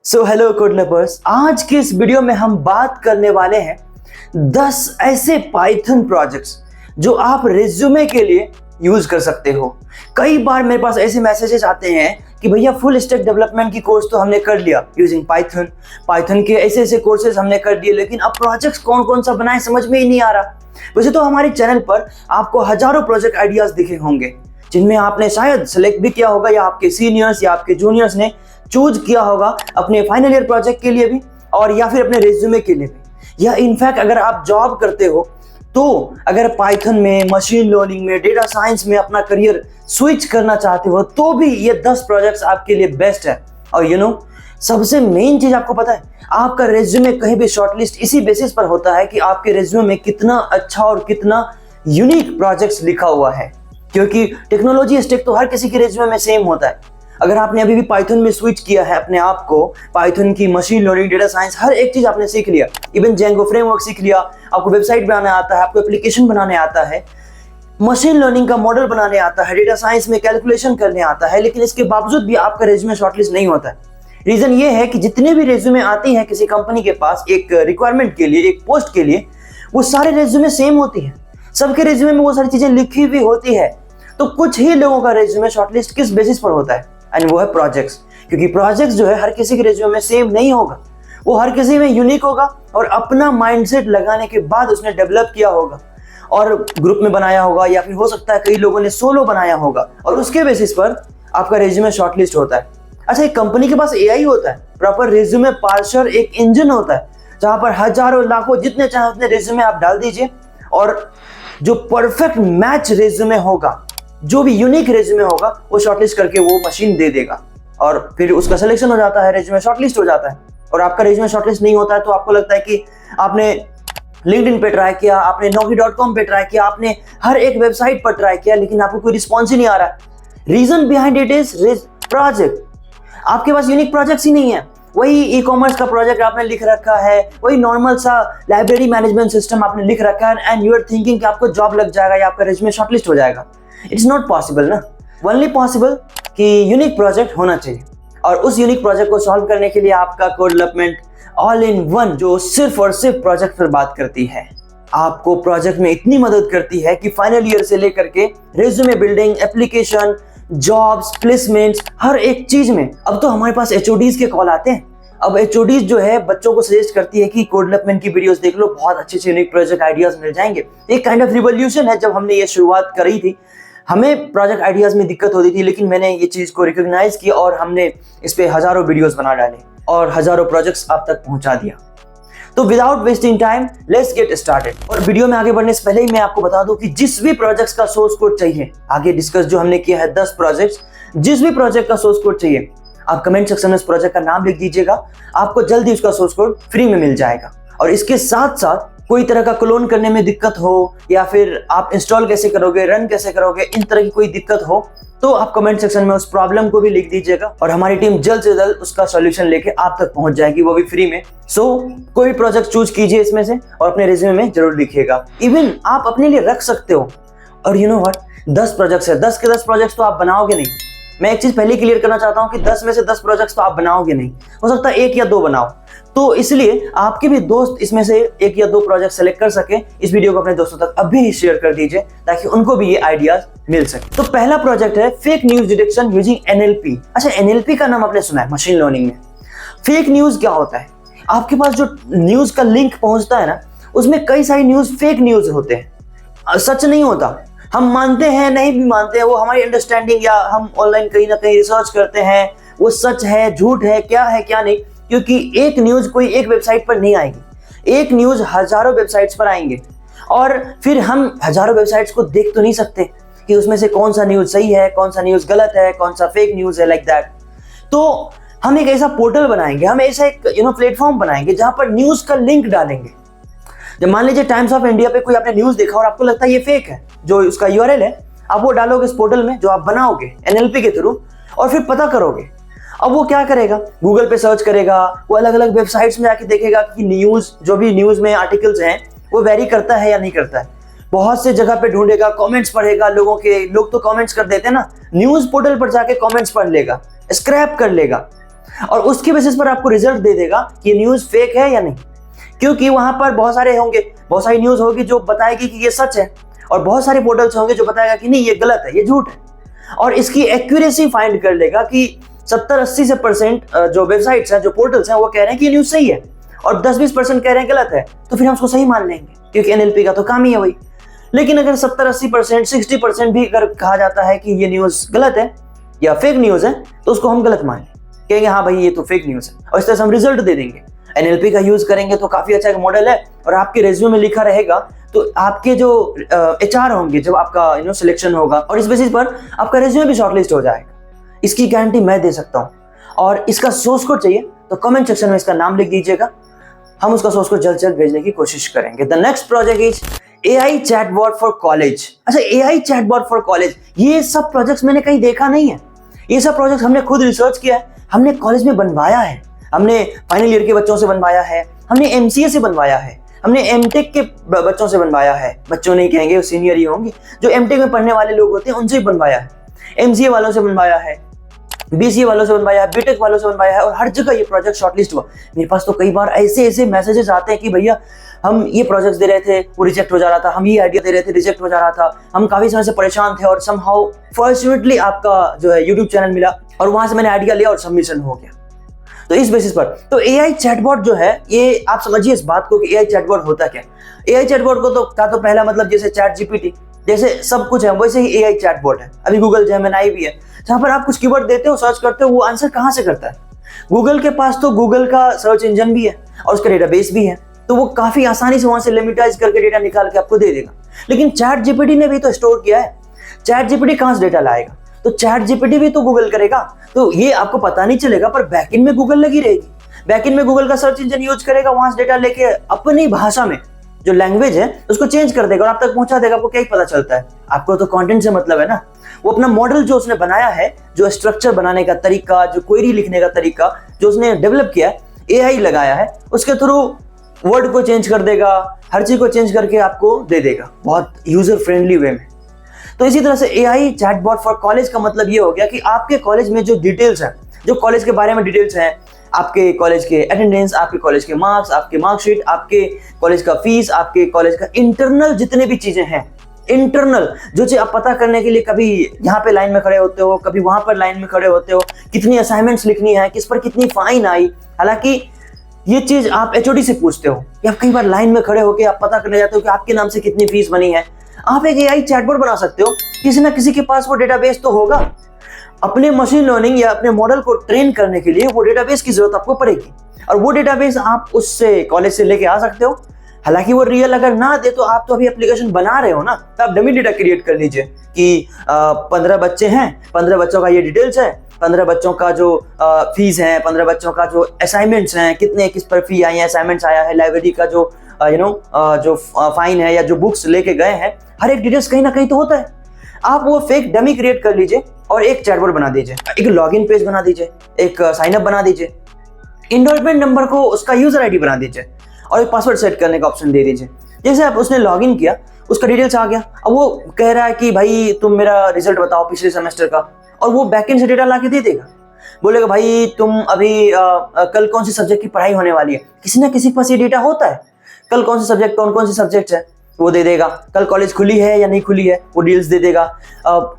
So hello code lovers, आज के इस वीडियो में हम बात करने वाले हैं 10 ऐसे पाइथन प्रोजेक्ट्स जो आप रिज्यूमे के लिए यूज कर सकते हो। कई बार मेरे पास ऐसे मैसेजेस आते हैं कि भैया फुल स्टैक डेवलपमेंट की कोर्स तो हमने कर लिया यूजिंग पाइथन के ऐसे ऐसे कोर्सेज हमने कर दिए, लेकिन अब प्रोजेक्ट्स कौन कौन सा बनाए समझ में ही नहीं आ रहा। वैसे तो हमारे चैनल पर आपको हजारों प्रोजेक्ट आइडियाज दिखे होंगे जिनमें आपने शायद सेलेक्ट भी किया होगा या आपके सीनियर्स या आपके जूनियर्स ने चूज किया होगा अपने फाइनल ईयर प्रोजेक्ट के लिए भी और या फिर अपने रिज्यूमे के लिए भी। या इनफैक्ट अगर आप जॉब करते हो तो अगर पाइथन में, मशीन लर्निंग में, डेटा साइंस में अपना करियर स्विच करना चाहते हो तो भी ये 10 प्रोजेक्ट्स आपके लिए बेस्ट है। और सबसे मेन चीज आपको पता है, आपका रिज्यूमे कहीं भी शॉर्टलिस्ट इसी बेसिस पर होता है कि आपके रिज्यूमे में कितना अच्छा और कितना यूनिक प्रोजेक्ट्स लिखा हुआ है, क्योंकि टेक्नोलॉजी स्टैक तो हर किसी के रिज्यूमे में सेम होता है। अगर आपने अभी भी पाइथन में स्विच किया है अपने आप को, पाइथन की मशीन लर्निंग, डेटा साइंस, हर एक चीज आपने सीख लिया, इवन जेंगो फ्रेमवर्क सीख लिया, आपको वेबसाइट बनाना आता है, आपको एप्लीकेशन बनाने आता है, मशीन लर्निंग का मॉडल बनाने आता है, डेटा साइंस में कैलकुलेशन करने आता है, लेकिन इसके बावजूद भी आपका रिज्यूमे शॉर्टलिस्ट नहीं होता है। रीजन ये है कि जितने भी रिज्यूमे आती हैं किसी कंपनी के पास एक रिक्वायरमेंट के लिए, एक पोस्ट के लिए, वो सारे रिज्यूमे सेम होती है। सबके रिज्यूमे में वो सारी चीजें लिखी हुई होती है। तो कुछ ही लोगों का रिज्यूमे शॉर्टलिस्ट किस बेसिस पर होता है, एंड वो है प्रोजेक्ट्स। क्योंकि प्रोजेक्ट्स जो है हर किसी के रिज्यूमे में सेम नहीं होगा, वो हर किसी में यूनिक होगा और अपना माइंडसेट लगाने के बाद उसने डेवलप किया होगा और ग्रुप में बनाया होगा, या फिर हो सकता है कई लोगों ने सोलो बनाया होगा और उसके बेसिस पर आपका रिज्यूमे शॉर्टलिस्ट होता है। अच्छा, एक कंपनी के पास एआई होता है, प्रॉपर रिज्यूमे पार्सर, एक इंजन होता है जहां पर हजारों लाखों जितने चाहे उतने रिज्यूमे आप डाल दीजिए और जो परफेक्ट मैच रिज्यूमे होगा, जो भी यूनिक रिज्यूमे होगा, वो शॉर्टलिस्ट करके वो मशीन दे देगा और फिर उसका सिलेक्शन हो जाता है, रिज्यूमे शॉर्टलिस्ट हो जाता है। और आपका रिज्यूमे शॉर्टलिस्ट नहीं होता है तो आपको लगता है कि आपने लिंक्डइन पे ट्राई किया, आपने naukri.com पे ट्राई किया, आपने हर एक वेबसाइट पर ट्राई किया, लेकिन आपको कोई रिस्पॉन्स ही नहीं आ रहा है। Reason behind it is project. आपके पास यूनिक प्रोजेक्ट्स ही नहीं है। वही ई कॉमर्स का प्रोजेक्ट आपने लिख रखा है, वही नॉर्मल सा लाइब्रेरी मैनेजमेंट सिस्टम आपने लिख रखा है, एंड यू आर थिंकिंग कि आपको जॉब लग जाएगा या आपका रिज्यूमे शॉर्टलिस्ट हो जाएगा। इट्स नॉट पॉसिबल ना। ओनली पॉसिबल कि यूनिक प्रोजेक्ट होना चाहिए, और उस यूनिक प्रोजेक्ट को सॉल्व करने के लिए आपका code development all in one, जो सिर्फ और सिर्फ प्रोजेक्ट पर बात करती है, आपको प्रोजेक्ट में इतनी मदद करती है कि फाइनल ईयर से लेकर के resume building, application, jobs, placements, हर एक चीज में। अब तो हमारे पास एचओडीज के कॉल आते हैं। अब एचओडीज जो है बच्चों को सजेस्ट करती है कि कोड डेवलपमेंट की वीडियोस देख लो, बहुत अच्छे से यूनिक प्रोजेक्ट आइडियाज मिल जाएंगे। एक काइंड ऑफ रिवॉल्यूशन है। जब हमने ये शुरुआत करी थी, हमें प्रोजेक्ट आइडियाज में दिक्कत होती थी, लेकिन मैंने ये चीज को रिकॉग्नाइज किया और हमने इस पे हजारों वीडियोस बना डाले और हजारों प्रोजेक्ट्स आप तक पहुंचा दिया। तो without wasting time let's get started. और वीडियो में आगे बढ़ने से पहले ही मैं आपको बता दूं कि जिस भी प्रोजेक्ट्स का सोर्स कोड चाहिए, आगे डिस्कस जो हमने किया है 10 प्रोजेक्ट्स, जिस भी प्रोजेक्ट का सोर्स कोड चाहिए आप कमेंट सेक्शन में उस प्रोजेक्ट का नाम लिख दीजिएगा, आपको जल्दी उसका सोर्स कोड फ्री में मिल जाएगा। और इसके साथ साथ कोई तरह का क्लोन करने में दिक्कत हो या फिर आप इंस्टॉल कैसे करोगे, रन कैसे करोगे, इन तरह की कोई दिक्कत हो तो आप कमेंट सेक्शन में उस प्रॉब्लम को भी लिख दीजिएगा और हमारी टीम जल्द से जल्द उसका सॉल्यूशन लेके आप तक पहुंच जाएगी, वो भी फ्री में। सो कोई प्रोजेक्ट चूज कीजिए इसमें से और अपने रिज्यूमे में जरूर लिखिएगा। इवन आप अपने लिए रख सकते हो। और यू नो व्हाट, 10 प्रोजेक्ट्स है, 10 के 10 प्रोजेक्ट्स तो आप बनाओगे नहीं। मैं एक चीज पहले क्लियर करना चाहता हूं कि 10 में से 10 प्रोजेक्ट्स तो आप बनाओगे नहीं, हो सकता है 1 या 2 बनाओ। तो इसलिए आपके भी दोस्त इसमें से 1 या 2 प्रोजेक्ट सेलेक्ट कर सके, इस वीडियो को अपने दोस्तों तक अभी ही शेयर कर दीजिए ताकि उनको भी ये आइडियाज मिल सके। तो पहला प्रोजेक्ट है fake news detection using NLP. अच्छा, एनएलपी का नाम आपने सुना है मशीन लर्निंग में। फेक न्यूज क्या होता है? आपके पास जो न्यूज का लिंक पहुंचता है ना, उसमें कई सारी न्यूज फेक न्यूज होते हैं, सच नहीं होता। हम मानते हैं, नहीं भी मानते हैं, वो हमारी अंडरस्टैंडिंग, या हम ऑनलाइन कहीं ना कहीं रिसर्च करते हैं वो सच है, झूठ है, क्या है क्या नहीं। क्योंकि एक न्यूज कोई एक वेबसाइट पर नहीं आएगी, एक न्यूज हजारों वेबसाइट्स पर आएंगे और फिर हम हजारों वेबसाइट्स को देख तो नहीं सकते कि उसमें से कौन सा न्यूज सही है, कौन सा न्यूज गलत है, कौन सा फेक न्यूज है, लाइक दैट। तो हम एक ऐसा पोर्टल बनाएंगे, हम ऐसा एक प्लेटफॉर्म बनाएंगे जहां पर न्यूज का लिंक डालेंगे। जब मान लीजिए टाइम्स ऑफ इंडिया पे कोई आपने न्यूज देखा और आपको लगता है ये फेक है, जो उसका यूआरएल है आप वो डालोगे इस पोर्टल में जो आप बनाओगे एनएलपी के थ्रू, और फिर पता करोगे। अब वो क्या करेगा, गूगल पे सर्च करेगा, वो अलग अलग वेबसाइट्स में जाके देखेगा कि न्यूज, जो भी न्यूज में आर्टिकल्स हैं वो वेरी करता है या नहीं करता है। बहुत से जगह पे ढूंढेगा, कमेंट्स पढ़ेगा, लोग तो कमेंट्स कर देते हैं ना, न्यूज पोर्टल पर जाके कमेंट्स पढ़ लेगा, स्क्रैप कर लेगा। और उसके बेसिस पर आपको रिजल्ट दे देगा कि न्यूज़ फेक है या नहीं, क्योंकि वहां पर बहुत सारी न्यूज़ होगी जो बताएगी कि ये सच है, और बहुत सारे पोर्टल्स होंगे जो बताएगा कि नहीं ये गलत है, ये झूठ है। और इसकी एक्यूरेसी फाइंड कर लेगा कि 70-80% जो वेबसाइट्स हैं, जो पोर्टल्स हैं, वो कह रहे हैं कि ये न्यूज़ सही है और 10-20% कह रहे हैं गलत है, तो फिर हम उसको सही मान लेंगे, क्योंकि एनएलपी का तो काम ही है वही। लेकिन अगर 70-80%, 60% भी अगर कहा जाता है कि ये न्यूज़ गलत है या फेक न्यूज़ है, तो उसको हम गलत मान लेंगे, कहेंगे हाँ भाई ये तो फेक न्यूज़ है, और इस तरह से हम रिजल्ट दे देंगे। एनएलपी का यूज करेंगे तो काफी अच्छा एक मॉडल है, और आपके रेज्यूमे में लिखा रहेगा, तो आपके जो एचआर होंगे जब आपका सिलेक्शन होगा, और इस बेसिस पर आपका रेज्यूमे भी शॉर्टलिस्ट हो जाएगा। इसकी गारंटी मैं दे सकता हूँ। और इसका सोर्स कोड चाहिए तो कमेंट सेक्शन में इसका नाम लिख दीजिएगा, हम उसका सोर्स कोड जल्द से जल्द भेजने की कोशिश करेंगे। The next project is AI chatbot for college. अच्छा, AI चैटबॉट फॉर कॉलेज, ये सब प्रोजेक्ट्स मैंने कहीं देखा नहीं है। ये सब प्रोजेक्ट हमने खुद रिसर्च किया है, हमने कॉलेज में बनवाया है, हमने फाइनल ईयर के बच्चों से बनवाया है, हमने MCA से बनवाया है, हमने MTech के बच्चों से बनवाया है। बच्चों नहीं कहेंगे, वो सीनियर ही होंगे, जो MTech में पढ़ने वाले लोग होते हैं उनसे भी बनवाया है, MCA वालों से बनवाया है, BCA वालों से बनवाया है, BTech वालों से बनवाया है, और हर जगह ये प्रोजेक्ट शॉर्टलिस्ट हुआ। मेरे पास तो कई बार ऐसे मैसेजेस आते हैं कि भैया हम ये प्रोजेक्ट्स दे रहे थे, वो रिजेक्ट हो जा रहा था, हम ये आइडिया दे रहे थे, रिजेक्ट हो जा रहा था, हम काफी समय से परेशान थे, और समहाउ फॉर्चुनेटली आपका जो है YouTube चैनल मिला, और वहां से मैंने आइडिया लिया और सबमिशन हो गया। तो इस बेसिस पर तो AI चैटबॉट जो है, ये आप समझिए इस बात को कि AI चैटबॉट होता क्या। AI चैटबॉट को तो पहला मतलब जैसे ChatGPT जैसे सब कुछ है, वैसे ही AI चैटबॉट है। अभी गूगल जेमिनी भी है, जहां पर आप कुछ कीवर्ड देते हो, सर्च करते हो, वो आंसर कहां से करता है? गूगल के पास तो गूगल का सर्च इंजन भी है और उसका डेटाबेस भी है, तो वो काफी आसानी से वहां से लिमिटाइज करके डेटा निकाल के आपको दे देगा। लेकिन ChatGPT ने भी तो स्टोर किया है, ChatGPT कहां से डेटा लाएगा? तो ChatGPT भी तो गूगल करेगा, तो ये आपको पता नहीं चलेगा, पर बैकएंड में गूगल लगी रहेगी। बैकएंड में गूगल का सर्च इंजन यूज करेगा, वहां से डेटा लेके अपनी भाषा में जो लैंग्वेज है उसको चेंज कर देगा और आप तक पहुंचा देगा। आपको क्या ही पता चलता है? आपको तो कंटेंट से मतलब है ना। वो अपना मॉडल जो उसने बनाया है, जो स्ट्रक्चर बनाने का तरीका, जो क्वेरी लिखने का तरीका जो उसने डेवलप किया है, AI लगाया है, उसके थ्रू वर्ड को चेंज कर देगा, हर चीज को चेंज करके आपको दे देगा बहुत यूजर फ्रेंडली वे में। तो इसी तरह से AI चैटबॉट फॉर कॉलेज का मतलब ये हो गया कि आपके कॉलेज में जो डिटेल्स हैं, जो कॉलेज के बारे में डिटेल्स हैं, आपके कॉलेज के अटेंडेंस, आपके कॉलेज के मार्क्स, आपके मार्कशीट, आपके कॉलेज का फीस, आपके कॉलेज का इंटरनल जितने भी चीजें हैं, इंटरनल जो चीज आप पता करने के लिए कभी यहाँ पे लाइन में खड़े होते हो, कभी वहां पर लाइन में खड़े होते हो, कितनी असाइनमेंट्स लिखनी है, किस पर कितनी फाइन आई। हालांकि ये चीज आप HOD से पूछते हो, या कई बार लाइन में खड़े होकर आप पता करने जाते हो कि आपके नाम से कितनी फीस बनी है। आप एक AI चैटबॉट बना सकते हो, किसी ना किसी के पास वो डेटाबेस तो होगा। अपने मशीन लर्निंग या अपने मॉडल को ट्रेन करने के लिए वो डेटाबेस की जरूरत आपको पड़ेगी, और वो डेटाबेस आप उससे कॉलेज से लेके आ सकते हो। हालांकि वो रियल अगर ना दे तो आप तो अभी एप्लीकेशन बना रहे हो ना, तो आप डमी डेटा क्रिएट कर लीजिए कि 15 बच्चे हैं, 15 बच्चों का ये डिटेल्स है, 15 बच्चों का जो फीस है, 15 बच्चों का जो असाइनमेंट्स हैं, कितने किस पर फी आई है, असाइनमेंट्स आया है, लाइब्रेरी का जो जो फाइन है या जो बुक्स लेके गए हैं, हर एक डिटेल्स कहीं ना कहीं तो होता है। आप वो फेक डमी क्रिएट कर लीजिए और एक चैटबॉट बना दीजिए, एक लॉगिन पेज बना दीजिए, एक साइन अप बना दीजिए, एनरोलमेंट नंबर को उसका यूजर आईडी बना दीजिए, और एक पासवर्ड सेट करने का ऑप्शन दे दीजिए। जैसे आप उसने लॉगिन किया, उसका डिटेल्स आ गया, अब वो कह रहा है कि भाई तुम मेरा रिजल्ट बताओ पिछले सेमेस्टर का, और वो बैकएंड से डेटा ला के दे देगा। बोलेगा भाई तुम अभी कल कौन सी सब्जेक्ट की पढ़ाई होने वाली है, किसी ना किसी के पास ये डेटा होता है। कल कौन से सब्जेक्ट, कौन कौन से सब्जेक्ट है वो दे देगा। कल कॉलेज खुली है या नहीं खुली है वो डिटेल्स दे देगा।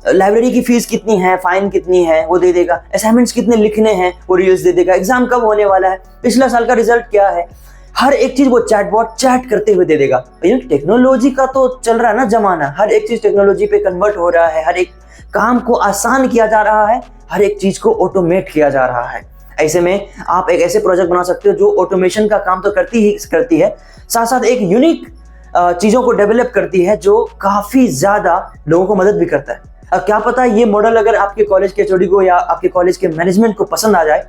लाइब्रेरी की फीस कितनी है, फाइन कितनी है वो दे देगा। असाइनमेंट्स कितने लिखने हैं वो डिटेल्स दे देगा। एग्जाम कब होने वाला है, पिछला साल का रिजल्ट क्या है, हर एक चीज वो चैटबॉट चैट करते हुए दे देगा। टेक्नोलॉजी का तो चल रहा है ना जमाना, हर एक चीज टेक्नोलॉजी पे कन्वर्ट हो रहा है, हर एक काम को आसान किया जा रहा है, हर एक चीज को ऑटोमेट किया जा रहा है। ऐसे में आप एक ऐसे प्रोजेक्ट बना सकते हो जो ऑटोमेशन का काम तो करती है, साथ साथ एक यूनिक चीजों को डेवलप करती है जो काफी ज्यादा लोगों को मदद भी करता है। अब क्या पता ये मॉडल अगर आपके कॉलेज के HOD को या आपके कॉलेज के मैनेजमेंट को पसंद आ जाए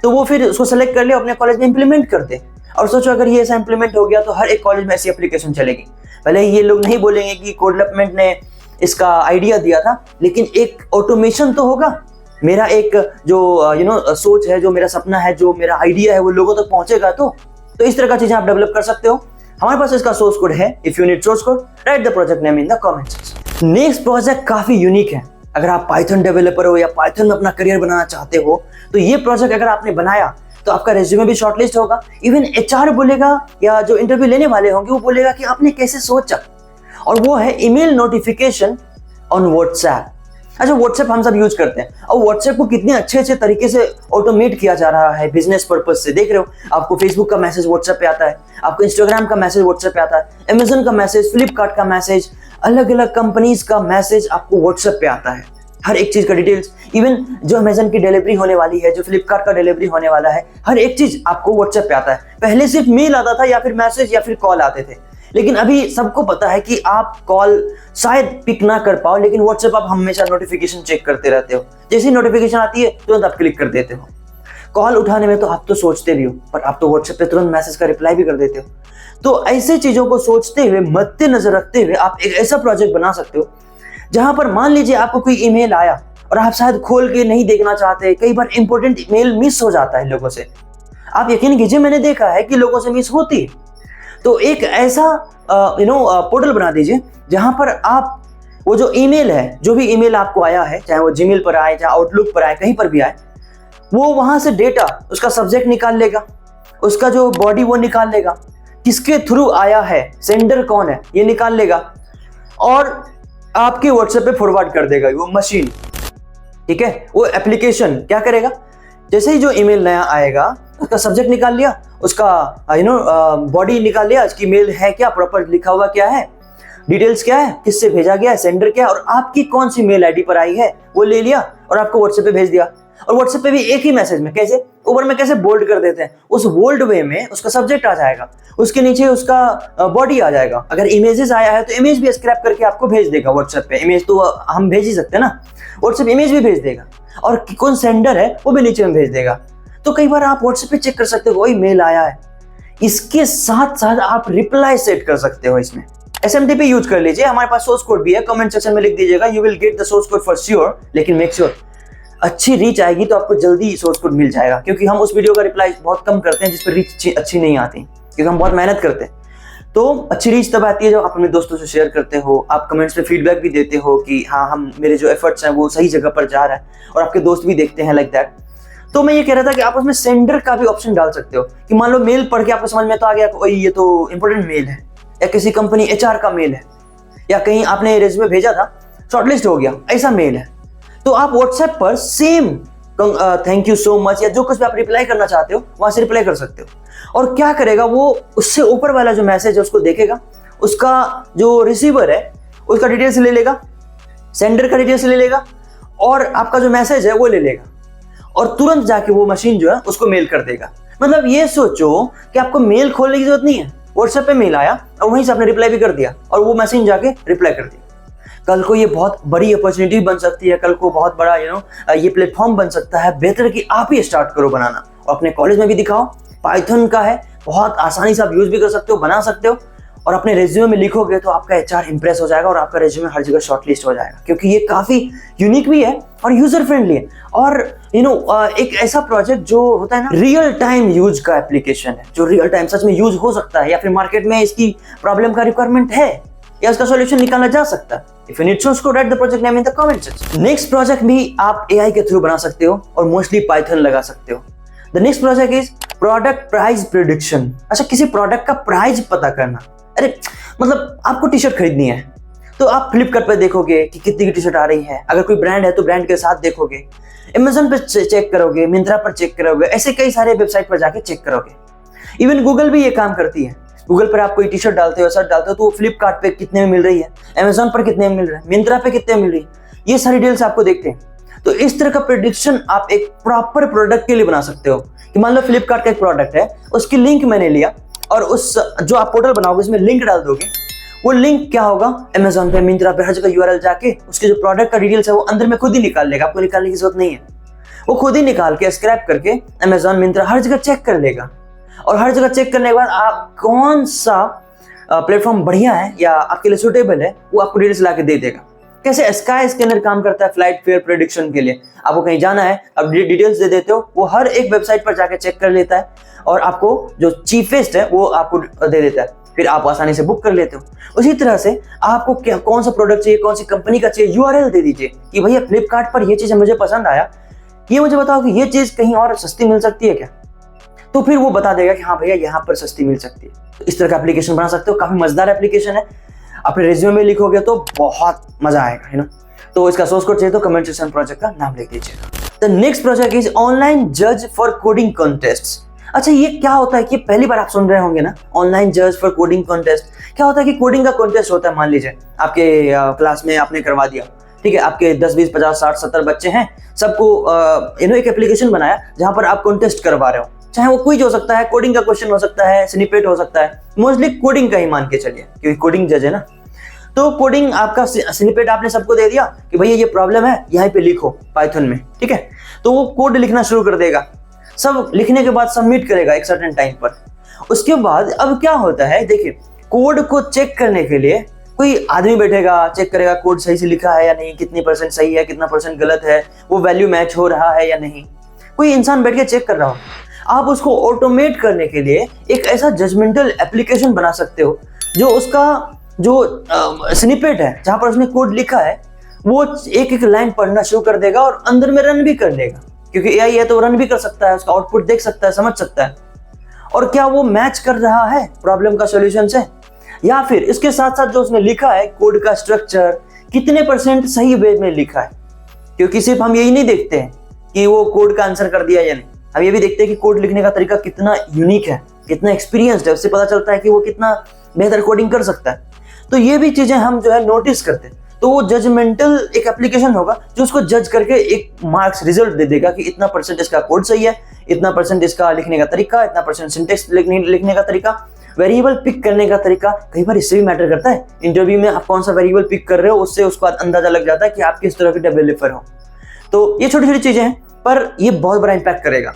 तो वो फिर उसको सेलेक्ट कर ले, अपने कॉलेज में इंप्लीमेंट कर दे। और सोचो अगर ये ऐसा इंप्लीमेंट हो गया तो हर एक कॉलेज में ऐसी एप्लीकेशन चलेगी। भले ये लोग नहीं बोलेंगे कि कोड डेवलपमेंट ने इसका आइडिया दिया था, लेकिन एक ऑटोमेशन तो होगा। मेरा एक जो सोच है, जो मेरा सपना है, जो मेरा आइडिया है वो लोगों तक पहुंचेगा। तो इस तरह का चीजें आप डेवलप कर सकते हो। हमारे पास इसका सोर्स कोड है। If you need source code, right the project name in the comment section. Next project काफी यूनिक है। अगर आप पाइथन डेवलपर हो या पाइथन में अपना करियर बनाना चाहते हो, तो ये प्रोजेक्ट अगर आपने बनाया तो आपका रेज्यूमे भी शॉर्टलिस्ट होगा। इवन एचआर बोलेगा या जो इंटरव्यू लेने वाले होंगे वो बोलेगा कि आपने कैसे सोचा। और वो है ईमेल नोटिफिकेशन ऑन व्हाट्सएप। अच्छा, व्हाट्सएप हम सब यूज करते हैं और व्हाट्सएप को कितने अच्छे अच्छे तरीके से ऑटोमेट किया जा रहा है बिजनेस पर्पज से। देख रहे हो, आपको फेसबुक का मैसेज व्हाट्सएप पे आता है, आपको इंस्टाग्राम का मैसेज व्हाट्सएप पे आता है, अमेजन का मैसेज, फ्लिपकार्ट का मैसेज, अलग अलग कंपनीज का मैसेज आपको व्हाट्सएप पे आता है। हर एक चीज का डिटेल्स, इवन जो अमेजन की डिलीवरी होने वाली है, जो फ्लिपकार्ट का डिलीवरी होने वाला है, हर एक चीज आपको व्हाट्सएप पे आता है। पहले सिर्फ मेल आता था या फिर मैसेज या फिर कॉल आते थे, लेकिन अभी सबको पता है कि आप कॉल शायद पिक ना कर पाओ, लेकिन व्हाट्सएप आप हमेशा नोटिफिकेशन चेक करते रहते हो। जैसे ही नोटिफिकेशन आती है तुरंत आप क्लिक कर देते हो। कॉल उठाने में तो आप तो सोचते भी हो, पर आप तो व्हाट्सएप पे तुरंत मैसेज का रिप्लाई भी कर देते हो। तो ऐसे चीजों को सोचते हुए, मद्देनजर रखते हुए आप एक ऐसा प्रोजेक्ट बना सकते हो जहां पर मान लीजिए आपको कोई ईमेल आया और आप शायद खोल के नहीं देखना चाहते। कई बार इंपॉर्टेंट ईमेल मिस हो जाता है लोगों से। आप यकीन कीजिए, मैंने देखा है कि लोगों से मिस होती है। तो एक ऐसा पोर्टल बना दीजिए जहां पर आप वो जो ईमेल है, जो भी ईमेल आपको आया है, चाहे वो जीमेल पर आए, चाहे आउटलुक पर आए, कहीं पर भी आए, वो वहां से डेटा, उसका सब्जेक्ट निकाल लेगा, उसका जो बॉडी वो निकाल लेगा, किसके थ्रू आया है, सेंडर कौन है ये निकाल लेगा और आपके व्हाट्सएप पे फॉरवर्ड कर देगा वो मशीन। ठीक है, वो एप्लीकेशन क्या करेगा, जैसे ही जो ईमेल नया आएगा उसका सब्जेक्ट निकाल लिया, उसका बॉडी निकाल लिया, इसकी मेल है क्या, प्रॉपर लिखा हुआ क्या है, डिटेल्स क्या है, किससे भेजा गया है, सेंडर क्या है और आपकी कौन सी मेल आईडी पर आई है वो ले लिया और आपको व्हाट्सएप पे भेज दिया। और व्हाट्सएप पे भी एक ही मैसेज में, कैसे ऊपर में कैसे बोल्ड कर देते हैं, उस बोल्ड वे में उसका सब्जेक्ट आ जाएगा, उसके नीचे उसका बॉडी आ जाएगा। अगर इमेजेस आया है तो इमेज भी स्क्रैप करके आपको भेज देगा व्हाट्सएप पे। इमेज तो हम भेज ही सकते हैं ना, व्हाट्सएप इमेज भी भेज देगा और कौन सेंडर है वो भी नीचे में भेज देगा। तो कई बार आप व्हाट्सएप पे चेक कर सकते हो वही मेल आया है। इसके साथ साथ आप रिप्लाई सेट कर सकते हो। इसमें SMTP यूज कर लीजिए, हमारे पास सोर्स कोड भी है, कमेंट सेक्शन में लिख दीजिएगा, you will get the source code for sure. लेकिन मेक श्योर अच्छी रीच आएगी तो आपको जल्दी सोर्स कोड मिल जाएगा, क्योंकि हम उस वीडियो का रिप्लाई बहुत कम करते हैं जिस पर रीच अच्छी नहीं आती, क्योंकि हम बहुत मेहनत करते हैं। तो अच्छी रीच तब आती है जब आप अपने दोस्तों से शेयर करते हो, आप कमेंट्स में फीडबैक भी देते हो कि हाँ हम मेरे जो एफर्ट्स हैं वो सही जगह पर जा रहा है, और आपके दोस्त भी देखते हैं लाइक दैट। तो मैं ये कह रहा था कि आप उसमें सेंडर का भी ऑप्शन डाल सकते हो कि मान लो मेल पढ़ के आपको समझ में तो आ गया कि ये तो इंपॉर्टेंट मेल है, या किसी कंपनी HR का मेल है, या कहीं आपने रेज्यूमे भेजा था शॉर्टलिस्ट हो गया, ऐसा मेल है, तो आप व्हाट्सएप पर same thank you so much या जो कुछ भी आप रिप्लाई करना चाहते हो वहां से रिप्लाई कर सकते हो। और क्या करेगा वो, उससे ऊपर वाला जो मैसेज है उसको देखेगा, उसका जो रिसीवर है उसका डिटेल्स ले लेगा, सेंडर का डिटेल्स ले लेगा और आपका जो मैसेज है वो ले लेगा, और तुरंत जाके वो मशीन जो है उसको मेल कर देगा। मतलब ये सोचो कि आपको मेल खोलने की जरूरत नहीं है, व्हाट्सएप पे मेल आया और वहीं से आपने रिप्लाई भी कर दिया और वो मशीन जाके रिप्लाई कर दिया। कल को ये बहुत बड़ी अपॉर्चुनिटी बन सकती है, कल को बहुत बड़ा ये प्लेटफॉर्म बन सकता है। बेहतर कि आप ही स्टार्ट करो बनाना और अपने कॉलेज में भी दिखाओ। पाइथन का है, बहुत आसानी से आप यूज भी कर सकते हो, बना सकते हो, और अपने रेज्यूमे में लिखोगे तो आपका HR इंप्रेस हो जाएगा और आपका रेज्यूमे हर जगह शॉर्टलिस्ट हो जाएगा, क्योंकि ये काफी यूनिक भी है और यूजर फ्रेंडली है। और एक ऐसा प्रोजेक्ट जो होता है ना, रियल टाइम यूज का एप्लीकेशन है, जो रियल टाइम सच में यूज हो सकता है, या फिर मार्केट में इसकी प्रॉब्लम का रिक्वायरमेंट है या इसका सॉल्यूशन निकाला जा सकता है। If you need source code, write the project name in the comment section. Next project भी आप AI के थ्रू बना सकते हो और मोस्टली पाइथन लगा सकते हो। The next project is product price prediction. अच्छा, किसी प्रोडक्ट का प्राइस पता करना। अरे मतलब आपको टी शर्ट खरीदनी है तो आप फ्लिपकार्ट पर देखोगे कि कितनी की टी शर्ट आ रही है, अगर कोई ब्रांड है तो ब्रांड के साथ देखोगे, अमेजन पर चेक करोगे, मिंत्रा पर चेक करोगे, ऐसे कई सारे वेबसाइट पर जाके चेक करोगे। इवन गूगल भी ये काम करती है। गूगल पर आप कोई टी शर्ट डालते हो, शर्ट डालते हो, तो फ्लिपकार्ट पे कितने में मिल रही है, अमेजन पर कितने में मिल रहा है, मिंत्रा पे कितने में मिल रही है, ये सारी डिटेल्स आपको देखते हैं। तो इस तरह का प्रेडिक्शन आप एक प्रॉपर प्रोडक्ट के लिए बना सकते हो कि मान लो फ्लिपकार्ट का एक प्रोडक्ट है, उसकी लिंक मैंने लिया और उस जो आप पोर्टल बनाओगे उसमें लिंक डाल दोगे, वो लिंक क्या होगा, अमेजन पे, मिंत्रा पे, हर जगह URL जाके उसके जो प्रोडक्ट का डिटेल्स है वो अंदर में खुद ही निकाल लेगा, आपको निकालने की जरूरत नहीं है। वो खुद ही निकाल के स्क्रैप करके अमेजन, मिंत्रा हर जगह चेक कर लेगा, और हर जगह चेक करने के बाद आप कौन सा प्लेटफॉर्म बढ़िया है या आपके लिए सुटेबल है वो आपको डिटेल्स ला के दे देगा। कैसे स्काई स्कैनर काम करता है फ्लाइट फेयर प्रेडिक्शन के लिए। आपको कहीं जाना है, आप डिटेल्स दे देते हो, वो हर एक वेबसाइट पर जाके चेक कर लेता है और आपको जो चीपेस्ट है वो आपको दे देता है, फिर आप आसानी से बुक कर लेते हो। उसी तरह से आपको क्या कौन सा प्रोडक्ट चाहिए, कौन सी कंपनी का चाहिए, यूआरएल दे दीजिए कि भैया फ्लिपकार्ट पर ये चीज़ मुझे पसंद आया, ये मुझे बताओ कि ये चीज़ कहीं और सस्ती मिल सकती है क्या, तो फिर वो बता देगा कि हाँ भैया यहाँ पर सस्ती मिल सकती है। तो इस तरह का एप्लीकेशन बना सकते हो, काफ़ी मजेदार एप्लीकेशन है। अपने रिज्यूमे में लिखोगे तो बहुत मजा आएगा, है ना। तो इसका सोर्स कोड चाहिए तो कमेंट सेक्शन प्रोजेक्ट का नाम लिख दीजिएगा। The next project is online जज फॉर कोडिंग कॉन्टेस्ट। अच्छा, ये क्या होता है कि पहली बार आप सुन रहे होंगे ना, ऑनलाइन जज फॉर कोडिंग कॉन्टेस्ट। क्या होता है कि कोडिंग का कॉन्टेस्ट होता है, मान लीजिए आपके क्लास में आपने करवा दिया, ठीक है, आपके 10 20 50 60 70 बच्चे हैं, सबको एक एप्लीकेशन बनाया जहां पर आप कॉन्टेस्ट करवा रहे हो, चाहे वो क्विज हो सकता है, कोडिंग का क्वेश्चन हो सकता है, स्निपेट हो सकता है, मोस्टली कोडिंग का ही मान के चलिए क्योंकि कोडिंग जज है ना। तो कोडिंग आपका स्निपेट आपने सबको दे दिया कि भैया ये प्रॉब्लम है, यहाँ पे लिखो पाइथन में, ठीक है। तो वो कोड लिखना शुरू कर देगा, सब लिखने के बाद सबमिट करेगा एक सर्टेन टाइम पर। उसके बाद अब क्या होता है, देखिए कोड को चेक करने के लिए कोई आदमी बैठेगा, चेक करेगा कोड सही से लिखा है या नहीं, कितनी % सही है, कितना % गलत है, वो वैल्यू मैच हो रहा है या नहीं, कोई इंसान बैठ के चेक कर रहा हो। आप उसको ऑटोमेट करने के लिए एक ऐसा जजमेंटल एप्लीकेशन बना सकते हो जो उसका जो स्निपेट है जहां पर उसने कोड लिखा है वो एक एक लाइन पढ़ना शुरू कर देगा और अंदर में रन भी कर देगा, क्योंकि एआई है तो रन भी कर सकता है, उसका आउटपुट देख सकता है, समझ सकता है और क्या वो मैच कर रहा है प्रॉब्लम का सॉल्यूशन से, या फिर इसके साथ साथ जो उसने लिखा है कोड का स्ट्रक्चर कितने % सही वे में लिखा है। क्योंकि सिर्फ हम यही नहीं देखते हैं कि वो कोड का आंसर कर दिया या नहीं, हम ये भी देखते हैं कि कोड लिखने का तरीका कितना यूनिक है, कितना एक्सपीरियंस्ड है, उससे पता चलता है कि वो कितना बेहतर कोडिंग कर सकता है। तो ये भी चीजें हम जो है नोटिस करते हैं। तो वो जजमेंटल एक एप्लीकेशन होगा जो उसको जज करके एक मार्क्स रिजल्ट दे देगा कि इतना % इसका कोड सही है, इतना % इसका लिखने का तरीका, इतना % सिंटेक्स लिखने का तरीका, वेरिएबल पिक करने का तरीका। कई बार इससे भी मैटर करता है, इंटरव्यू में आप कौन सा वेरिएबल पिक कर रहे हो उससे उसको अंदाजा लग जाता है कि आप किस तरह के डेवलपर हो। तो ये छोटी छोटी चीजें हैं पर ये बहुत बड़ा इंपैक्ट करेगा।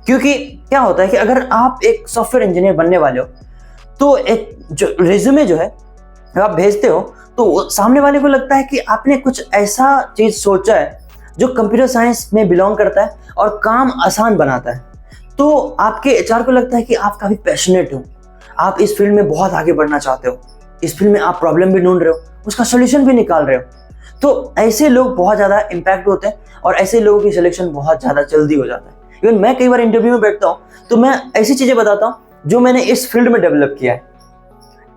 क्योंकि क्या होता है कि अगर आप एक सॉफ्टवेयर इंजीनियर बनने वाले हो तो एक जो रिज्यूमे जो है आप भेजते हो तो सामने वाले को लगता है कि आपने कुछ ऐसा चीज सोचा है जो कंप्यूटर साइंस में बिलोंग करता है और काम आसान बनाता है। तो आपके एचआर को लगता है कि आप काफी पैशनेट हो, आप इस फील्ड में बहुत आगे बढ़ना चाहते हो, इस फील्ड में आप प्रॉब्लम भी ढूंढ रहे हो, उसका सोल्यूशन भी निकाल रहे हो। तो ऐसे लोग बहुत ज्यादा इम्पैक्ट होते हैं और ऐसे लोगों की सिलेक्शन बहुत ज्यादा जल्दी हो जाता है। इवन मैं कई बार इंटरव्यू में बैठता हूँ तो मैं ऐसी चीजें बताता हूँ जो मैंने इस फील्ड में डेवलप किया है।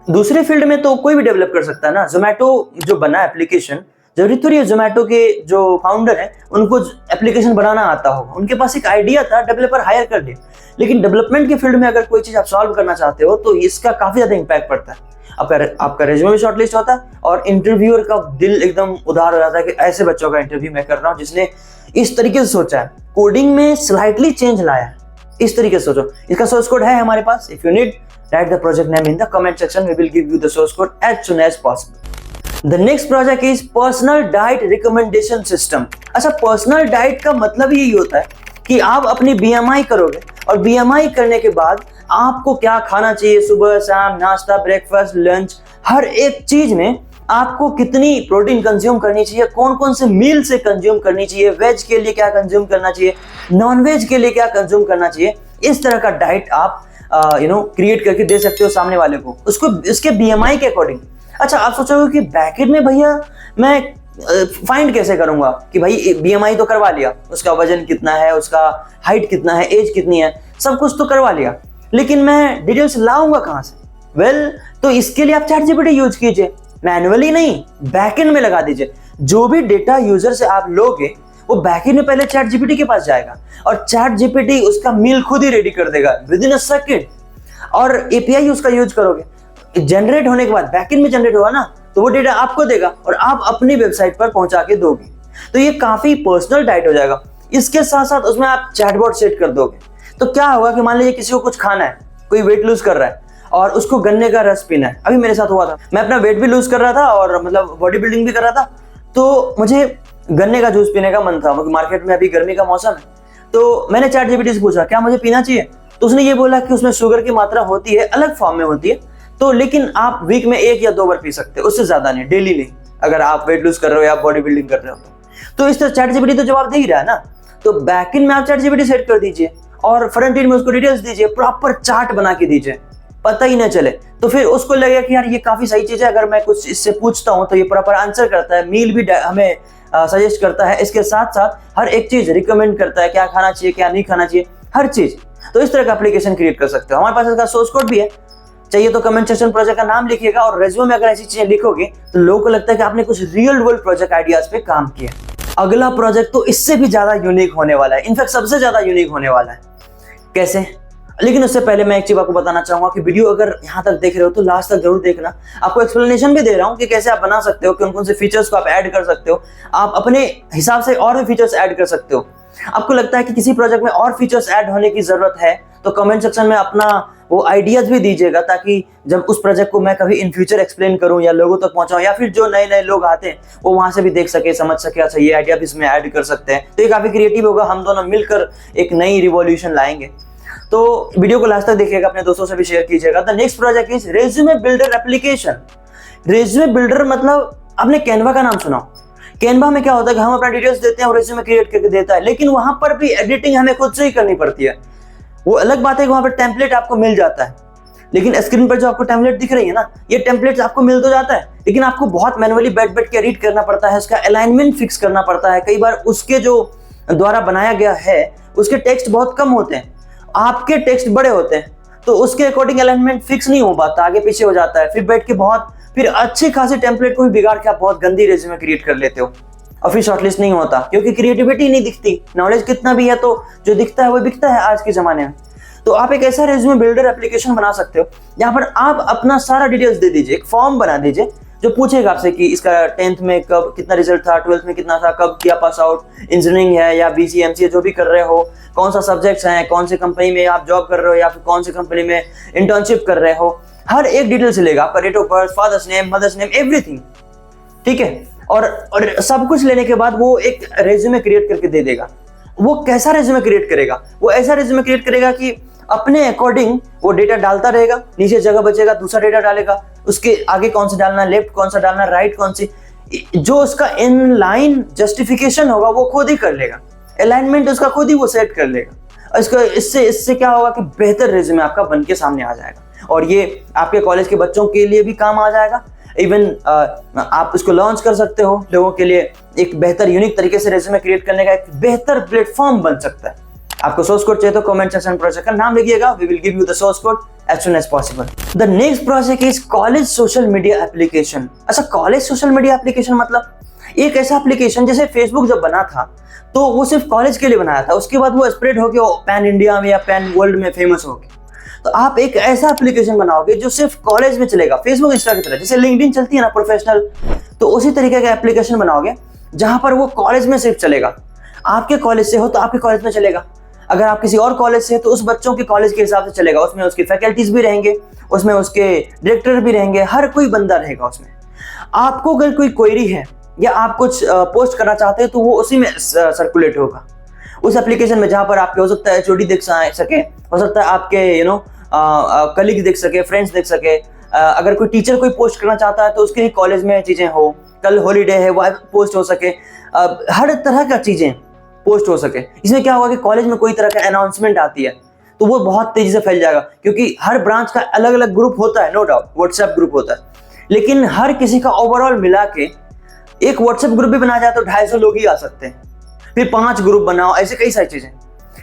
दूसरे फील्ड में तो कोई भी डेवलप कर सकता है ना। जोमेटो जो बना एप्लीकेशन, जरूरी थोड़ी है जोमेटो के जो फाउंडर है उनको एप्लीकेशन बनाना आता होगा, उनके पास एक आइडिया था, डेवलपर हायर कर दिया। लेकिन डेवलपमेंट के फील्ड में अगर कोई चीज आप सॉल्व करना चाहते हो तो इसका काफी ज्यादा इंपैक्ट पड़ता है। आपका रेज्यूमे भी शॉर्टलिस्ट होता है और इंटरव्यूअर का दिल एकदम उदार हो जाता है कि ऐसे बच्चों का इंटरव्यू मैं कर रहा हूँ जिसने इस तरीके से सोचा है, कोडिंग में स्लाइटली चेंज लाया है, इस तरीके से सोचो। इसका सोर्स कोड है हमारे पास, if you need write the project name in the comment section, we will give you the source code as soon as possible. The next project is personal diet recommendation system. अच्छा, personal diet का मतलब यही होता है कि आप अपनी BMI करोगे और BMI करने के बाद आपको क्या खाना चाहिए, सुबह शाम, नाश्ता, ब्रेकफास्ट, लंच, हर एक चीज में आपको कितनी प्रोटीन कंज्यूम करनी चाहिए, कौन कौन से मील से कंज्यूम करनी चाहिए, वेज के लिए क्या कंज्यूम करना चाहिए, नॉन वेज के लिए क्या कंज्यूम करना चाहिए, इस तरह का डाइट आप क्रिएट करके दे सकते हो सामने वाले को, उसको इसके BMI के अकॉर्डिंग। अच्छा, आप सोचोगे कि बैकेंड में भैया मैं फाइंड कैसे करूंगा कि भाई BMI तो करवा लिया, उसका वजन कितना है, उसका हाइट कितना है, एज कितनी है, सब कुछ तो करवा लिया, लेकिन मैं डिटेल्स लाऊंगा कहां से? वेल, तो इसके लिए आप ChatGPT यूज कीजिए, मैनुअली नहीं, बैकेंड में लगा दीजिए। जो भी डेटा यूजर से आप लोगे वो बैकेंड में पहले ChatGPT के पास जाएगा और ChatGPT उसका मील खुद ही रेडी कर देगा विद इन अ सेकंड। और API उसका यूज करोगे, जनरेट होने के बाद बैकेंड में जनरेट होगा ना, तो वो डेटा आपको देगा और आप अपनी वेबसाइट पर पहुंचा के दोगे। तो ये काफी पर्सनल डाइट हो जाएगा। इसके साथ साथ उसमें आप चैटबॉट सेट कर दोगे तो क्या होगा कि मान लीजिए किसी को कुछ खाना है, कोई वेट लूज कर रहा है और उसको गन्ने का रस पीना है। अभी मेरे साथ हुआ था, मैं अपना वेट भी लूज कर रहा था और मतलब बॉडी बिल्डिंग भी कर रहा था, तो मुझे गन्ने का जूस पीने का मन था। मार्केट में अभी गर्मी का मौसम है, तो मैंने ChatGPT से पूछा क्या मुझे पीना चाहिए, तो उसने ये बोला कि उसमें शुगर की मात्रा होती है, अलग फॉर्म में होती है, तो लेकिन आप वीक में 1 या 2 बार पी सकते हो, उससे ज्यादा नहीं, डेली नहीं। अगर आप वेट लूज कर रहे हो या बॉडी बिल्डिंग कर रहे हो तो इस तरह चैट जीपीटी तो जवाब दे ही रहा है ना। तो बैकएंड में आप चैट जीपीटी सेट कर दीजिए और फ्रंट एंड में उसको डिटेल्स दीजिए, प्रॉपर चार्ट बना के दीजिए, पता ही ना चले। तो फिर उसको लगेगा कि यार ये काफी सही चीज है, अगर मैं कुछ इससे पूछता हूँ तो ये प्रॉपर आंसर करता है, मील भी हमें सजेस्ट करता है, इसके साथ साथ हर एक चीज रिकमेंड करता है, क्या खाना चाहिए क्या नहीं खाना चाहिए, हर चीज। तो इस तरह का एप्लीकेशन क्रिएट कर सकते हो। हमारे पास इसका सोर्स कोड भी है, चाहिए तो कमेंट सेक्शन प्रोजेक्ट का नाम लिखिएगा। और रेज्यूमे में अगर ऐसी चीजें लिखोगे तो लोगों को लगता है कि आपने कुछ रियल वर्ल्ड प्रोजेक्ट आइडियाज पे काम किया। अगला प्रोजेक्ट तो इससे भी ज्यादा यूनिक होने वाला है, इनफैक्ट सबसे ज्यादा यूनिक होने वाला है। कैसे? लेकिन उससे पहले मैं एक चीज आपको बताना चाहूंगा कि वीडियो अगर यहाँ तक देख रहे हो तो लास्ट तक जरूर देखना। आपको एक्सप्लेनेशन भी दे रहा हूँ कि कैसे आप बना सकते हो, कौन कौन से फीचर्स को आप ऐड कर सकते हो, आप अपने हिसाब से और भी फीचर्स ऐड कर सकते हो। आपको लगता है कि किसी प्रोजेक्ट में और फीचर्स ऐड होने की जरूरत है तो कमेंट सेक्शन में अपना वो आइडियाज भी दीजिएगा, ताकि जब उस प्रोजेक्ट को मैं कभी इन फ्यूचर एक्सप्लेन करूं या लोगों तक पहुंचाऊं, या फिर जो नए नए लोग आते हैं वो वहां से भी देख सके, समझ सके, अच्छा ये आइडिया भी इसमें ऐड कर सकते हैं। तो ये काफी क्रिएटिव होगा, हम दोनों मिलकर एक नई रिवॉल्यूशन लाएंगे। तो वीडियो को लास्ट तक देखिएगा, अपने दोस्तों से भी शेयर कीजिएगा। The next project is resume builder application. Resume builder मतलब आपने कैनवा का नाम सुना। कैनवा में क्या होता है कि हम अपना डिटेल्स देते हैं और रेज्यूमे क्रिएट करके देता है, लेकिन वहां पर भी एडिटिंग हमें खुद से ही करनी पड़ती है। वो अलग बात है कि वहां पर टेम्पलेट आपको मिल जाता है, लेकिन स्क्रीन पर जो आपको टेम्पलेट दिख रही है ना, ये टेम्पलेट आपको मिल तो जाता है, लेकिन आपको बहुत मैनुअली बैठ के एडिट करना पड़ता है, उसका अलाइनमेंट फिक्स करना पड़ता है। कई बार उसके जो द्वारा बनाया गया है उसके टेक्स्ट बहुत कम होते हैं, आपके टेक्स्ट बड़े होते हैं, तो उसके अकॉर्डिंग अलाइनमेंट फिक्स नहीं हो पाता, आगे पीछे हो जाता है। फिर बैठ के फिर अच्छे खासे टेम्पलेट को भी बिगाड़ के आप बहुत गंदी रेज्यूमे क्रिएट कर लेते हो और फिर शॉर्टलिस्ट नहीं होता, क्योंकि क्रिएटिविटी नहीं दिखती। नॉलेज कितना भी है तो जो दिखता है वो बिकता है आज के जमाने में। तो आप एक ऐसा रेज्यूमे बिल्डर एप्लीकेशन बना सकते हो जहां पर आप अपना सारा डिटेल्स दे दीजिए, एक फॉर्म बना दीजिए जो पूछेगा आपसे कि इसका 10th में कब कितना रिजल्ट था, 12th में कितना था, कब किया पास आउट, इंजीनियरिंग है या बीसी एमसीए जो भी कर रहे हो, कौन सा सब्जेक्ट्स हैं, कौन सी कंपनी में आप जॉब कर रहे हो या फिर कौन सी कंपनी में इंटर्नशिप कर रहे हो, हर एक डिटेल्स लेगा, आपका date of birth, father's name, mother's name, everything. ठीक है, और सब कुछ लेने के बाद वो एक रेज्यूमे क्रिएट करके दे देगा। वो कैसा रेज्यूमे क्रिएट करेगा? वो ऐसा रेज्यूमे क्रिएट करेगा कि अपने अकॉर्डिंग वो डेटा डालता रहेगा, नीचे जगह बचेगा दूसरा डेटा डालेगा, उसके आगे कौन सा डालना, लेफ्ट कौन सा डालना, राइट कौन सी, जो उसका इन लाइन जस्टिफिकेशन होगा वो खुद ही कर लेगा, अलाइनमेंट उसका खुद ही वो सेट कर लेगा। इससे क्या होगा कि बेहतर रेज्यूमे आपका बन के सामने आ जाएगा, और ये आपके कॉलेज के बच्चों के लिए भी काम आ जाएगा। इवन आप इसको लॉन्च कर सकते हो, लोगों के लिए एक बेहतर यूनिक तरीके से रेज्यूमे क्रिएट करने का एक बेहतर प्लेटफॉर्म बन सकता है। आपको सोर्स कोड चाहिए तो कमेंट सेक्शन प्रोजेक्ट का नाम लिखिएगा, we will give you the source code as soon as possible. The next project is college social media application. अच्छा, कॉलेज सोशल मीडिया एप्लीकेशन मतलब एक ऐसा एप्लीकेशन, जैसे फेसबुक जब बना था तो वो सिर्फ कॉलेज के लिए बनाया था, उसके बाद वो स्प्रेड हो गया पैन इंडिया में या पैन वर्ल्ड में फेमस हो गया। तो आप एक ऐसा एप्लीकेशन बनाओगे जो सिर्फ कॉलेज में चलेगा, फेसबुक इंस्टा की तरह, जैसे लिंक्डइन चलती है ना प्रोफेशनल, तो उसी तरीके का एप्लीकेशन बनाओगे जहां पर वो कॉलेज में सिर्फ चलेगा। आपके कॉलेज से हो तो आपके कॉलेज में चलेगा, अगर आप किसी और कॉलेज से तो उस बच्चों के कॉलेज के हिसाब से चलेगा, उसमें उसकी फैकल्टीज भी रहेंगे, उसमें उसके डायरेक्टर भी रहेंगे, हर कोई बंदा रहेगा उसमें। आपको अगर कोई क्वेरी है या आप कुछ पोस्ट करना चाहते हैं तो वो उसी में सर्कुलेट होगा, उस एप्लीकेशन में, जहां पर आपके हो सकता है एचओडी देख सके, हो सकता है आपके कलीग देख सके, फ्रेंड्स देख सके। अगर कोई टीचर कोई पोस्ट करना चाहता है तो उसके कॉलेज में चीजें हो, कल हॉलीडे है वो पोस्ट हो सके, हर तरह का चीजें पोस्ट हो सके। इसमें क्या होगा कि कॉलेज में कोई तरह का अनाउंसमेंट आती है तो वो बहुत तेजी से फैल जाएगा, क्योंकि हर ब्रांच का अलग अलग ग्रुप होता है, नो डाउट व्हाट्सएप ग्रुप होता है, लेकिन हर किसी का ओवरऑल मिला के एक व्हाट्सएप ग्रुप भी बना जाए तो 250 लोग ही आ सकते हैं, फिर 5 ग्रुप बनाओ, ऐसे कई सारी चीजें।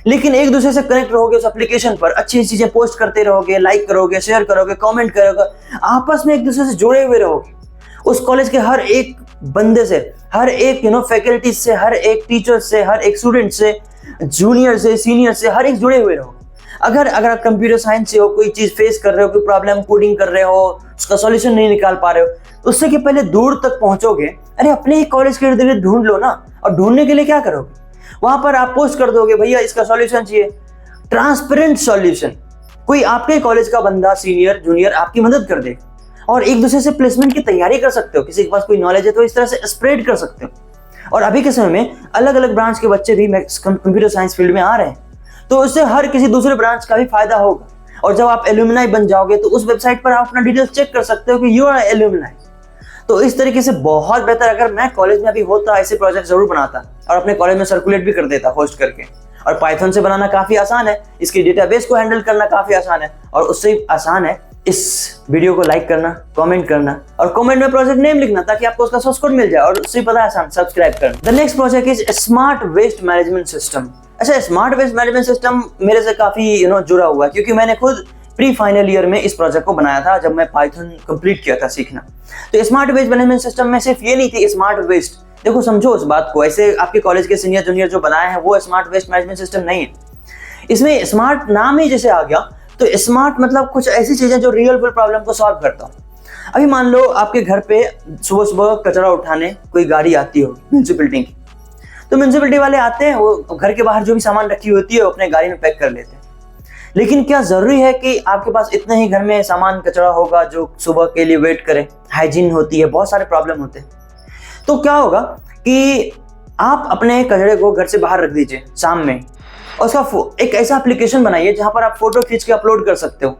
लेकिन एक दूसरे से कनेक्ट रहोगे उस एप्लीकेशन पर, अच्छी चीजें पोस्ट करते रहोगे, लाइक करोगे, शेयर करोगे, कमेंट करोगे, आपस में एक दूसरे से जुड़े हुए रहोगे। उस कॉलेज के हर एक बंदे से, हर एक फैकल्टी से, हर एक टीचर से, हर एक स्टूडेंट से, जूनियर से, सीनियर से, हर एक जुड़े हुए रहोगे। अगर आप कंप्यूटर साइंस से हो, कोई चीज फेस कर रहे हो, कोई प्रॉब्लम कोडिंग कर रहे हो, उसका सॉल्यूशन नहीं निकाल पा रहे हो, तो उससे कि पहले दूर तक पहुंचोगे, अरे अपने ही कॉलेज के इर्द गिर्द ढूंढ लो ना। और ढूंढने के लिए क्या करोगे, वहां पर आप पोस्ट कर दोगे, भैया इसका सॉल्यूशन चाहिए, ट्रांसपेरेंट सॉल्यूशन। कोई आपके कॉलेज का बंदा, सीनियर जूनियर, आपकी मदद कर देगा, और एक दूसरे से प्लेसमेंट की तैयारी कर सकते हो। किसी के पास कोई नॉलेज है तो इस तरह से स्प्रेड कर सकते हो। और अभी के समय में अलग अलग ब्रांच के बच्चे भी कंप्यूटर साइंस फील्ड में आ रहे हैं, तो उससे हर किसी दूसरे ब्रांच का भी फायदा होगा। और जब आप एल्यूमिनाई बन जाओगे तो उस वेबसाइट पर आप अपना डिटेल्स चेक कर सकते हो कि यू आर एल्यूमिनाई। तो इस तरीके से बहुत बेहतर, अगर मैं कॉलेज में अभी होता ऐसे प्रोजेक्ट जरूर बनाता और अपने कॉलेज में सर्कुलेट भी कर देता होस्ट करके। और पाइथन से बनाना काफी आसान है, इसकी डेटाबेस को हैंडल करना काफी आसान है, और उससे आसान है इस वीडियो को लाइक करना, कमेंट करना और कमेंट में प्रोजेक्ट नेम लिखना ताकि आपको उसका सोर्स कोड मिल जाए, और उससे पता है आसान सब्सक्राइब करना। The next project is smart waste management system. अच्छा, स्मार्ट वेस्ट मैनेजमेंट सिस्टम मेरे से काफी जुड़ा हुआ है, क्योंकि मैंने खुद प्री फाइनल ईयर में इस प्रोजेक्ट को बनाया था जब मैं पाइथन कंप्लीट किया था सीखना। तो स्मार्ट वेस्ट मैनेजमेंट सिस्टम में सिर्फ ये नहीं थी स्मार्ट वेस्ट, देखो समझो उस बात को, ऐसे आपके कॉलेज के सीनियर जूनियर जो बनाए हैं वो स्मार्ट वेस्ट मैनेजमेंट सिस्टम नहीं है। इसमें स्मार्ट नाम ही जैसे आ गया, तो स्मार्ट मतलब कुछ ऐसी चीजें जो रियल वर्ल्ड प्रॉब्लम को सॉल्व करता हो। अभी मान लो आपके घर पे सुबह सुबह कचरा उठाने कोई गाड़ी आती हो म्यूनसिपैलिटी की, तो म्यूनसिपैलिटी वाले आते हैं, वो घर के बाहर जो भी सामान रखी होती है वो अपने गाड़ी में पैक कर लेते हैं। लेकिन क्या जरूरी है कि आपके पास इतने ही घर में सामान कचरा होगा जो सुबह के लिए वेट करे? हाइजीन होती है, बहुत सारे प्रॉब्लम होते हैं। तो क्या होगा कि आप अपने कचरे को घर से बाहर रख दीजिए शाम में, और उसका एक ऐसा एप्लीकेशन बनाइए जहां पर आप फोटो खींच के अपलोड कर सकते हो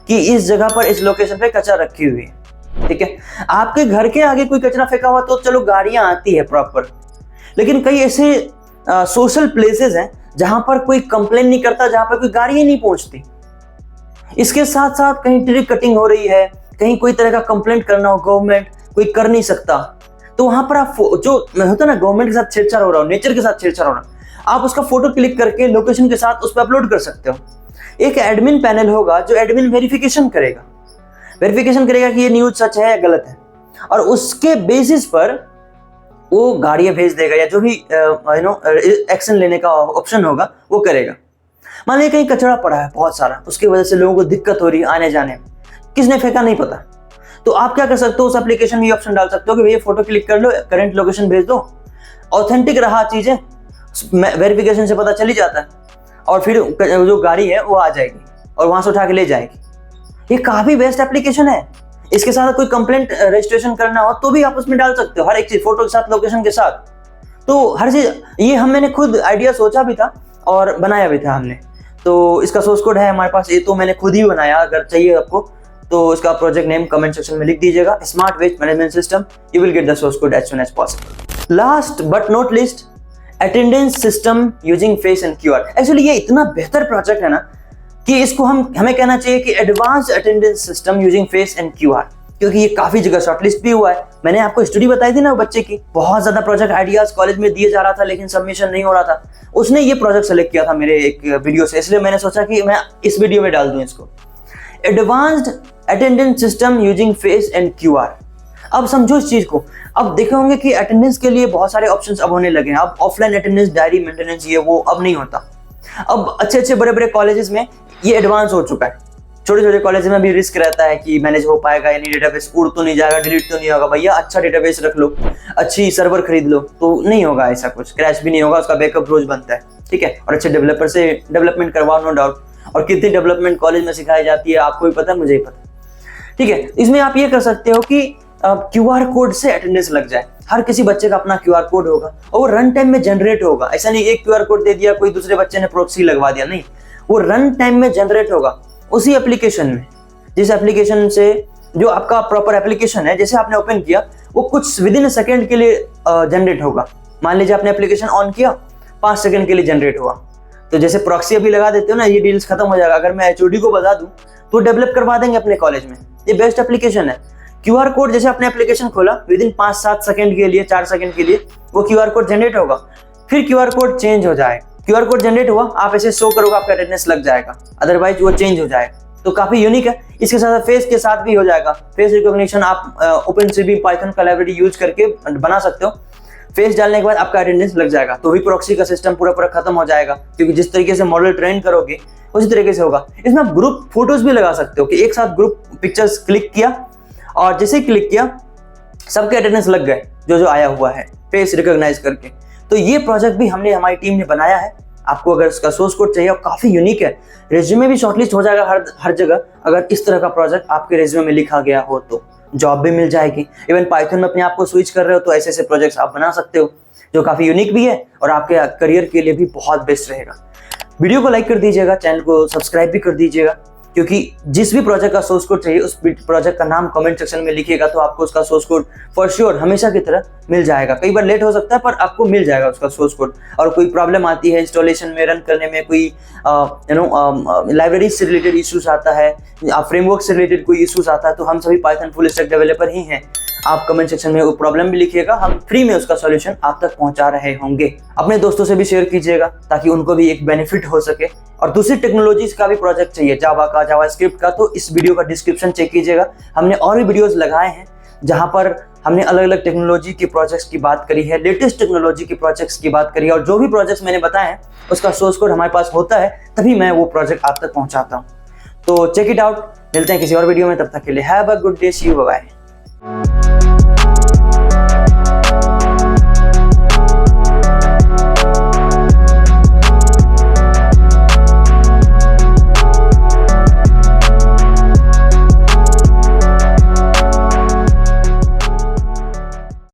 कि इस जगह पर इस लोकेशन पे कचरा रखी हुई है। ठीक है, आपके घर के आगे कोई कचरा फेंका हुआ तो चलो गाड़ियां आती है प्रॉपर, लेकिन कई ऐसे सोशल प्लेसेस हैं जहां पर कोई कंप्लेन नहीं करता, जहां पर कोई गाड़ी नहीं पहुंचती। इसके साथ साथ कहीं ट्री कटिंग हो रही है, कहीं कोई तरह का कंप्लेंट करना हो गवर्नमेंट, कोई कर नहीं सकता, तो वहां पर आप जो होता है ना गवर्नमेंट के साथ छेड़छाड़ हो रहा हो, नेचर के साथ छेड़छाड़ हो रहा, आप उसका फोटो क्लिक करके लोकेशन के साथ उस पर अपलोड कर सकते हो। एक एडमिन पैनल होगा जो एडमिन वेरिफिकेशन करेगा कि ये न्यूज सच है या गलत है, और उसके बेसिस पर वो गाड़ियां भेज देगा या जो भी एक्शन लेने का ऑप्शन होगा वो करेगा। मान लीजिए कहीं कचरा पड़ा है बहुत सारा, उसकी वजह से लोगों को दिक्कत हो रही है आने जाने में, किसने फेंका नहीं पता, तो आप क्या कर सकते हो, उस एप्लीकेशन में ये ऑप्शन डाल सकते हो कि भैया फोटो क्लिक कर लो, करंट लोकेशन भेज दो, ऑथेंटिक रहा चीजें, वेरिफिकेशन से पता चली जाता है, और फिर जो गाड़ी है वो आ जाएगी और वहां से उठा के ले जाएगी। ये काफी बेस्ट एप्लीकेशन है। इसके साथ कोई कंप्लेंट रजिस्ट्रेशन करना हो तो भी आप उसमें डाल सकते हो, हर एक चीज फोटो के साथ, लोकेशन के साथ, तो हर चीज। ये मैंने खुद आइडिया सोचा भी था और बनाया भी था हमने, तो इसका सोर्स कोड है हमारे पास, ये तो मैंने खुद ही बनाया। अगर चाहिए आपको तो इसका प्रोजेक्ट नेम कमेंट सेक्शन में लिख दीजिएगा, smart waste management system, you will get the source code as soon as possible. Last but not least, attendance system using face and QR. Actually ये इतना बेहतर प्रोजेक्ट है ना कि इसको हमें कहना चाहिए कि advance attendance system using face and QR, क्योंकि ये काफी जगह शॉर्टलिस्ट भी हुआ है। मैंने आपको स्टोरी बताई थी ना बच्चे की, बहुत ज्यादा प्रोजेक्ट आइडियाज कॉलेज में दिए जा रहा था लेकिन सबमिशन नहीं हो रहा था, उसने ये प्रोजेक्ट सेलेक्ट किया था मेरे एक वीडियो से, इसलिए मैंने सोचा कि मैं इस वीडियो में डाल दूं इसको, advanced attendance system using face and QR. अब समझो इस चीज को, अब देखे होंगे कि अटेंडेंस के लिए बहुत सारे ऑप्शंस अब होने लगे हैं। अब ऑफलाइन अटेंडेंस, डायरी मेंटेनेंस, ये वो अब नहीं होता। अब अच्छे बड़े बड़े कॉलेजेस में ये एडवांस हो चुका है। छोटे छोटे कॉलेज में भी रिस्क रहता है कि मैनेज हो पाएगा या नहीं, डेटाबेस उड़ तो नहीं जाएगा, डिलीट तो नहीं होगा। भैया अच्छा डेटाबेस रख लो, अच्छी सर्वर खरीद लो, तो नहीं होगा ऐसा कुछ, क्रैश भी नहीं होगा, उसका बैकअप रोज बनता है। ठीक है, और अच्छे डेवलपर से डेवलपमेंट करवाओ, नो डाउट। और कितनी डेवलपमेंट कॉलेज में सिखाई जाती है आपको भी पता है, मुझे ही पता। ठीक है, इसमें आप ये कर सकते हो कि क्यूआर कोड से अटेंडेंस लग जाए। हर किसी बच्चे का अपना क्यूआर कोड होगा और वो रन टाइम में जनरेट होगा। ऐसा नहीं एक क्यूआर कोड दे दिया, कोई दूसरे बच्चे ने प्रॉक्सी लगवा दिया, नहीं, वो रन टाइम में जनरेट होगा उसी एप्लीकेशन में। जिस एप्लीकेशन से, जो आपका प्रॉपर एप्लीकेशन है, जैसे आपने ओपन किया वो कुछ विद इन सेकेंड के लिए जनरेट होगा। मान लीजिए आपने एप्लीकेशन ऑन किया, 5 सेकंड के लिए जनरेट हुआ, तो जैसे प्रॉक्सी अभी लगा देते हो ना, ये डील्स खत्म हो जाएगा। अगर मैं एचओडी को बता दूं तो डेवलप करवा देंगे अपने कॉलेज में। ये बेस्ट एप्लीकेशन है। क्यूआर कोड जैसे आपने एप्लीकेशन खोला, विद इन 5-7 सेकंड के लिए, 4 सेकंड के लिए वो क्यूआर कोड जनरेट होगा, फिर क्यूआर कोड चेंज हो जाएगा। क्यूआर कोड जनरेट हुआ, आप ऐसे शो करोगे, आपका अटेंडेंस लग जाएगा, अदरवाइज वो चेंज हो जाएगा। तो काफी यूनिक है। इसके साथ फेस के साथ भी हो जाएगा, फेस रिकॉग्निशन आप ओपनसीबी पाइथन का लाइब्रेरी यूज करके बना सकते हो। फेस डालने के बाद आपका अटेंडेंस लग जाएगा, तो भी प्रॉक्सी का सिस्टम पूरा खत्म हो जाएगा, क्योंकि जिस तरीके से मॉडल ट्रेन करोगे उसी तरीके से होगा। इसमें आप ग्रुप फोटोज भी लगा सकते हो कि एक साथ ग्रुप पिक्चर्स क्लिक किया और जैसे ही क्लिक किया सबके अटेंडेंस लग गए जो आया हुआ है फेस रिकॉग्नाइज करके। तो ये प्रोजेक्ट भी हमारी टीम ने बनाया है। आपको अगर इसका सोर्स कोड चाहिए, और काफी यूनिक है, रेज्यूमे भी शॉर्टलिस्ट हो जाएगा हर जगह। अगर इस तरह का प्रोजेक्ट आपके रेज्यूमे में लिखा गया हो तो जॉब भी मिल जाएगी। इवन पाइथन में अपने आप को स्विच कर रहे हो तो ऐसे ऐसे प्रोजेक्ट्स आप बना सकते हो जो काफी यूनिक भी है और आपके करियर के लिए भी बहुत बेस्ट रहेगा। वीडियो को लाइक कर दीजिएगा, चैनल को सब्सक्राइब भी कर दीजिएगा क्योंकि जिस भी प्रोजेक्ट का सोर्स कोड चाहिए उस प्रोजेक्ट का नाम कमेंट सेक्शन में लिखिएगा तो आपको उसका सोर्स कोड फॉर श्योर हमेशा की तरह मिल जाएगा। कई बार लेट हो सकता है पर आपको मिल जाएगा उसका सोर्स कोड। और कोई प्रॉब्लम आती है इंस्टॉलेशन में, रन करने में, कोई लाइब्रेरी से रिलेटेड इश्यूज आता है, फ्रेमवर्क से रिलेटेड कोई इश्यूज आता है, तो हम सभी पाइथन फुल स्टैक डेवलपर ही हैं। आप कमेंट सेक्शन में वो प्रॉब्लम भी लिखिएगा, हम फ्री में उसका सॉल्यूशन आप तक पहुंचा रहे होंगे। अपने दोस्तों से भी शेयर कीजिएगा ताकि उनको भी एक बेनिफिट हो सके। और दूसरी टेक्नोलॉजीज का भी प्रोजेक्ट चाहिए, जावा का, जावास्क्रिप्ट का, तो इस वीडियो का डिस्क्रिप्शन चेक कीजिएगा। हमने और भी वीडियोस लगाए हैं जहां पर हमने अलग अलग टेक्नोलॉजी के प्रोजेक्ट्स की बात करी है, लेटेस्ट टेक्नोलॉजी के प्रोजेक्ट्स की बात करी है। और जो भी प्रोजेक्ट्स मैंने बताए हैं उसका सोर्स कोड हमारे पास होता है, तभी मैं वो प्रोजेक्ट आप तक पहुंचाता हूं। तो चेक इट आउट। मिलते हैं किसी और वीडियो में, तब तक के लिए have a good day, see you, bye.